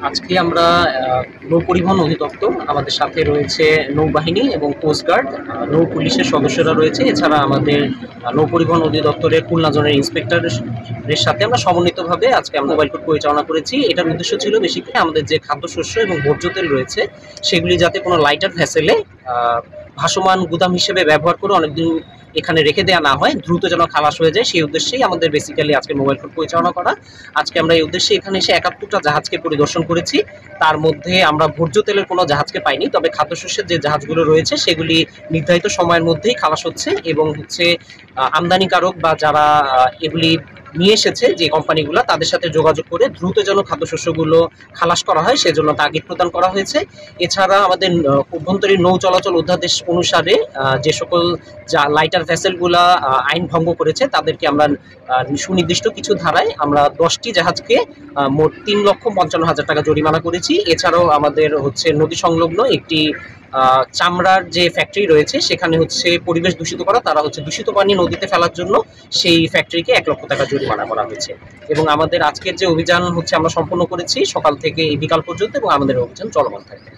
আজকে আমরা নৌ পরিবহন অধিদপ্তর, আমাদের সাথে রয়েছে নৌবাহিনী এবং কোস্টগার্ড, নৌ পুলিশের সদস্যরা রয়েছে। এছাড়া আমাদের নৌ পরিবহন অধিদপ্তরের খুলনা জোনের ইন্সপেক্টরের সাথে আমরা সমন্বিতভাবে আজকে আমরা মোবাইল কোর্ট পরিচালনা করেছি। এটার উদ্দেশ্য ছিল বেসিক্যালি আমাদের যে খাদ্যশস্য এবং ভোজ্য তেল রয়েছে সেগুলি যাতে কোনো লাইটার ভেসেলে ভাসমান গুদাম হিসেবে ব্যবহার করে অনেকদিন এখানে রেখে দেওয়া না হয়, দ্রুত যেন খালাস হয়ে যায়, সেই উদ্দেশ্যেই আমাদের বেসিক্যালি আজকে মোবাইল কোর্ট পরিচালনা করা। আজকে আমরা এই উদ্দেশ্যে এখানে এসে ৭১টা জাহাজকে পরিদর্শন করেছি। তার মধ্যে আমরা ভোজ্য তেলের কোনো জাহাজকে পাইনি, তবে খাদ্যশস্যের যে জাহাজগুলো রয়েছে সেগুলি নির্ধারিত সময়ের মধ্যেই খালাস হচ্ছে এবং হচ্ছে আমদানিকারক বা যারা এগুলি নিয়ে এসেছে যে কোম্পানিগুলো, তাদের সাথে যোগাযোগ করে দ্রুত যেন খাদ্যশস্যগুলো খালাস করা হয় সেজন্য তাগিদ প্রদান করা হয়েছে। এছাড়া আমাদের অভ্যন্তরীণ নৌ চলাচল অধ্যাদেশ অনুসারে যে সকল লাইটার ভেসেলগুলা আইন ভঙ্গ করেছে তাদেরকে আমরা সুনির্দিষ্ট কিছু ধারায় আমরা 10টি জাহাজকে মোট ৩,৫৫,০০০ টাকা জরিমানা করেছি। এছাড়াও আমাদের হচ্ছে নদী সংলগ্ন একটি চামড়ার যে ফ্যাক্টরি রয়েছে সেখানে হচ্ছে পরিবেশ দূষিত করা, তারা হচ্ছে দূষিত পানি নদীতে ফেলার জন্য সেই ফ্যাক্টরিকে ১,০০,০০০ টাকা জরিমানা করা হয়েছে। এবং আমাদের আজকের যে অভিযান হচ্ছে আমরা সম্পন্ন করেছি সকাল থেকে বিকাল পর্যন্ত, এবং আমাদের অভিযান চলমান থাকবে।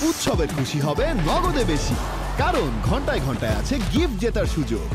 উৎসবে খুশি হবে নগদে বেশি, কারণ ঘন্টায় ঘন্টায় আছে গিফট জেতার সুযোগ।